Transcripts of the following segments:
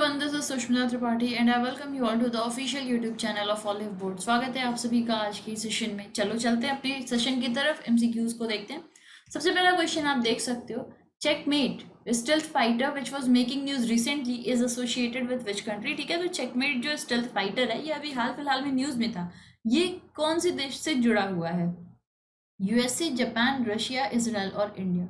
everyone, this is Sushmita Tripathi and I welcome you all to the official YouTube channel of Oliveboard। स्वागत है आप सभी का आज की सेशन में। चलो चलते हैं अपनी सेशन की तरफ, MCQs को देखते हैं। सबसे पहला क्वेश्चन आप देख सकते हो, checkmate stealth fighter which was making news recently is associated with which country. ठीक है, तो चेकमेट जो स्टेल्थ फाइटर है ये अभी हाल फिलहाल में न्यूज में था। ये कौन से देश से जुड़ा हुआ है? यूएसए, जापान, रशिया, इजराइल और इंडिया।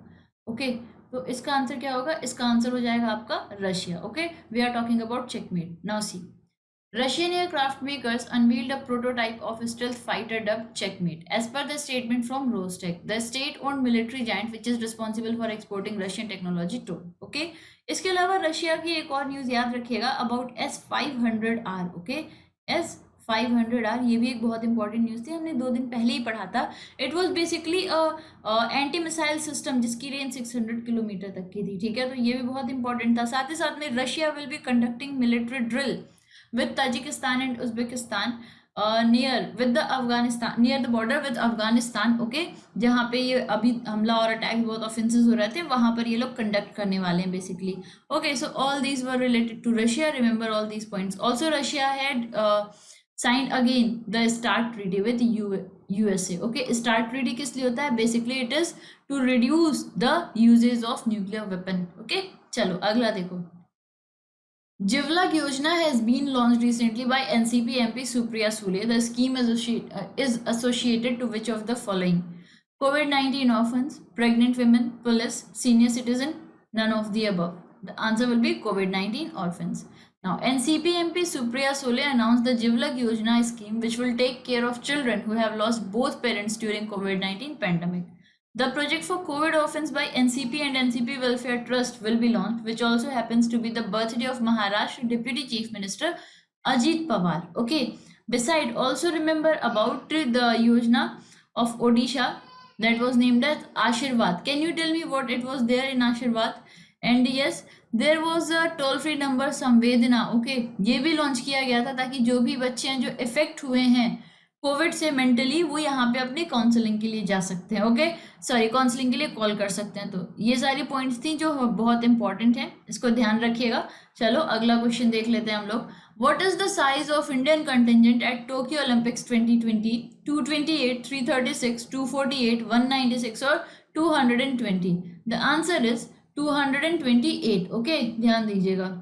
ओके, तो इसका आंसर क्या होगा? इसका आंसर हो जाएगा आपका Russia. Okay, we are talking about checkmate. Now see, Russian aircraft makers unveiled a prototype of a stealth fighter dubbed Checkmate. As per the statement from Rostec, the state-owned military giant which is responsible for exporting Russian technology to. Okay? इसके अलावा Russia की एक और news याद रखिएगा about S500R। Okay, S500R ये भी एक बहुत इंपॉर्टेंट न्यूज थी, हमने 2 दिन पहले ही पढ़ा था। It was basically anti missile system जिसकी रेंज 600 किलोमीटर तक की थी। ठीक है, तो ये भी बहुत इंपॉर्टेंट था। साथ ही साथ में Russia will be conducting military drill with Tajikistan and Uzbekistan near the border with Afghanistan। Okay, जहाँ पे ये अभी हमला और अटैक बहुत ऑफेंसेस हो रहे थे वहाँ पर ये लोग कंडक्ट करने वाले हैं basically. Okay, so all these were related to Russia, remember all these points. Also Russia had signed again the START treaty with USA। Okay, START treaty किस लिए होता है? Basically it is to reduce the usages of nuclear weapon. Okay, चलो अगला देखो। Jivlak Yojana has been launched recently by NCP MP Supriya Sule. The scheme is associated to which of the following? COVID-19 orphans, pregnant women, police, senior citizen, none of the above. The answer will be COVID-19 orphans. Now, NCP MP Supriya Sule announced the Jivlak Yojana scheme which will take care of children who have lost both parents during COVID-19 pandemic. The project for COVID orphans by NCP and NCP Welfare Trust will be launched, which also happens to be the birthday of Maharashtra Deputy Chief Minister Ajit Pawar. Okay. Beside, also remember about the Yojana of Odisha that was named as Ashirwad. Can you tell me what it was there in Ashirwad? And yes, there was a toll-free number Samvedana. Okay, ये भी launch किया गया था ताकि जो भी बच्चे हैं जो इफेक्ट हुए हैं कोविड से मेंटली, वो यहाँ पे अपने काउंसलिंग के लिए जा सकते हैं। ओके, सॉरी, काउंसलिंग के लिए कॉल कर सकते हैं। तो ये सारी पॉइंट्स थी जो बहुत इंपॉर्टेंट है, इसको ध्यान रखिएगा। चलो अगला क्वेश्चन देख लेते हैं हम लोग। What is the size of Indian contingent eight Tokyo Olympics 2020? 228, 336, 248, 196 और 220? The answer is 228। ओके, ध्यान दीजिएगा।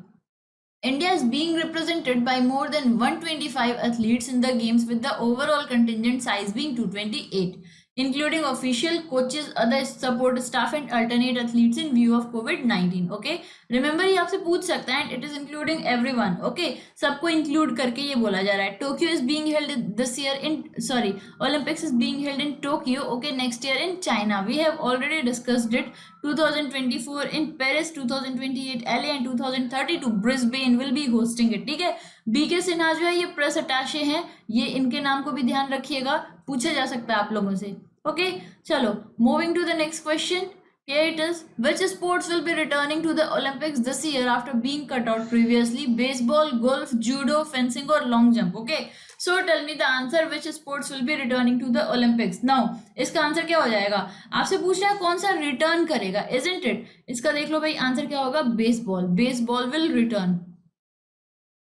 India is being represented by more than 125 athletes in the games, with the overall contingent size being 228, including official, coaches, other support staff and alternate athletes in view of COVID-19. Okay, remember ये आपसे पूछ सकता है, it is including everyone. Okay, सबको include करके ये बोला जा रहा है। Tokyo is being held this year in Olympics is being held in Tokyo. Okay, next year in China. We have already discussed it. 2024 in Paris, 2028 LA and 2032 Brisbane will be hosting it। ठीक है, BK Sinha जो है ये press अटैचे हैं, ये इनके नाम को भी ध्यान रखिएगा, पूछा जा सकता है आप लोगों से। ओके, चलो moving to the next question. Here it is. Which sports will be returning to the Olympics this year after being cut out previously? Baseball, golf, judo, fencing or long jump? Okay. So tell me the answer. Which sports will be returning to the Olympics? Now, इसका answer क्या हो जाएगा? आपसे पूछ रहा है कौन सा रिटर्न करेगा, isn't it? इसका देख लो भाई, आंसर क्या होगा? Baseball. Baseball will return.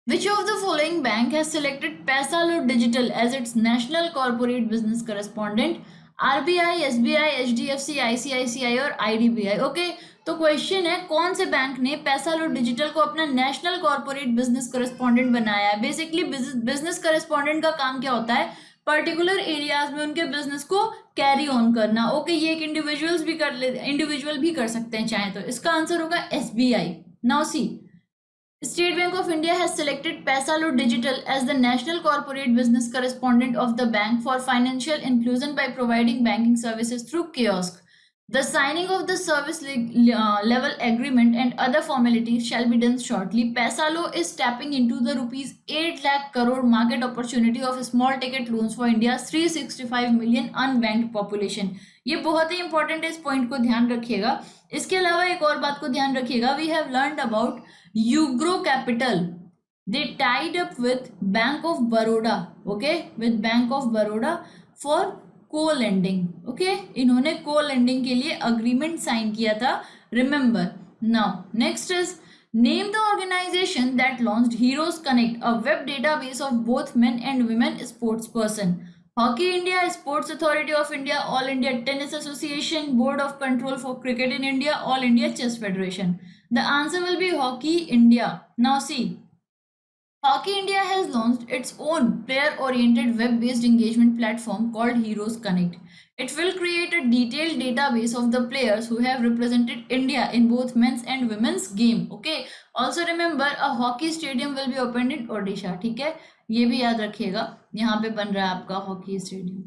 Which of the following bank has selected Paisalo Digital as its national corporate business correspondent? RBI, SBI, HDFC, ICICI और आईडीबीआई। ओके, तो क्वेश्चन है कौन से बैंक ने पैसालो डिजिटल को अपना नेशनल कॉर्पोरेट बिजनेस करेस्पॉन्डेंट बनाया है? बेसिकली बिजनेस करेस्पॉन्डेंट का काम क्या होता है? पर्टिकुलर एरियाज में उनके बिजनेस को कैरी ऑन करना। ओके, ये एक इंडिविजुअल भी कर सकते हैं चाहे तो। इसका आंसर होगा SBI. Now see, State Bank of India has selected Paisalo Digital as the national corporate business correspondent of the bank for financial inclusion by providing banking services through kiosk. The signing of the service level agreement and other formalities shall be done shortly. Paisalo is tapping into the rupees 8 lakh crore market opportunity of small ticket loans for India's 365 million unbanked population. ये बहुत ही important है, इस point को ध्यान रखिएगा। इसके अलावा एक और बात को ध्यान रखिएगा, we have learned about UGRO capital. They tied up with bank of Baroda. Okay, with bank of Baroda for co lending. Okay, इन्होंने को लेंडिंग के लिए अग्रीमेंट साइन किया था, remember. Now next is Name the organization that launched Heroes Connect, a web database of both men and women sports person. Hockey India, Sports Authority of India, All India Tennis Association, Board of Control for Cricket in India, All India Chess Federation. The answer will be Hockey India. Now see, Hockey India has launched its own player oriented web based engagement platform called Heroes Connect. It will create a detailed database of the players who have represented India in both men's and women's game. Okay. Also remember, a hockey stadium will be opened in Odisha. ठीक है, ये भी याद रखिएगा, यहाँ पे बन रहा है आपका hockey stadium.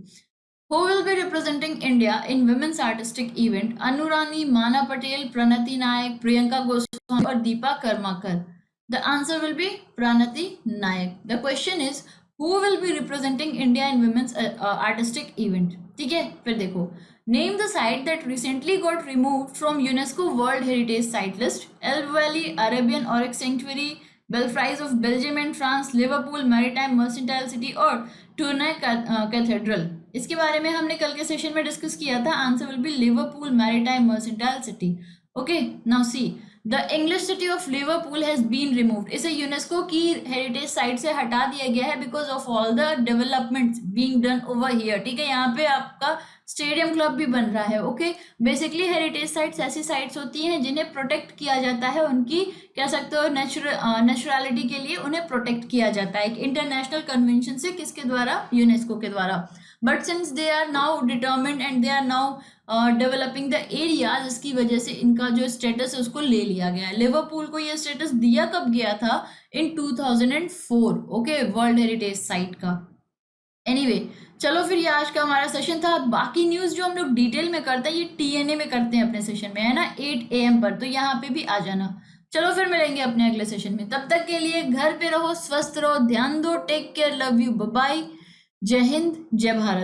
Who will be representing India in women's artistic event? Anurani, Mana Patel, Pranati Nayak, Priyanka Goswami or Deepa Karmakar? The answer will be Pranati Nayak. The question is, who will be representing India in women's artistic event? ठीक है, फिर देखो. Name the site that recently got removed from UNESCO World Heritage Site list. Elbe Valley, Arabian Oryx Sanctuary, Belfries of Belgium and France, Liverpool Maritime Mercantile City और टूर्ने cathedral. इसके बारे में हमने कल के सेशन में डिस्कस किया था. Answer will be Liverpool maritime mercantile city. Okay, now see, the English city of Liverpool has been removed. इसे यूनेस्को की हेरिटेज साइट से हटा दिया गया है because of all the developments being done over here. ठीक है, यहाँ पे आपका स्टेडियम क्लब भी बन रहा है. ओके, बेसिकली हेरिटेज साइट्स ऐसी साइट्स होती हैं जिन्हें प्रोटेक्ट किया जाता है, उनकी कह सकते हो नेचुरलिटी के लिए उन्हें प्रोटेक्ट किया जाता है एक इंटरनेशनल कन्वेंशन से. किसके द्वारा? यूनेस्को के द्वारा. But since they are now determined and they are now developing the areas, इसकी वजह से इनका जो स्टेटस है उसको ले लिया गया है. लिवरपूल को ये स्टेटस दिया कब गया था? इन 2004. ओके, वर्ल्ड हेरिटेज साइट का. एनीवे, चलो फिर ये आज का हमारा सेशन था. बाकी न्यूज जो हम लोग डिटेल में करते हैं ये TNA में करते हैं अपने सेशन में, है ना, 8 AM पर. तो यहाँ पे भी आ जाना. चलो फिर मिलेंगे अपने अगले सेशन में. तब तक के लिए घर पे रहो, स्वस्थ रहो, ध्यान दो, take care, love you, bye. जय हिंद, जय भारत.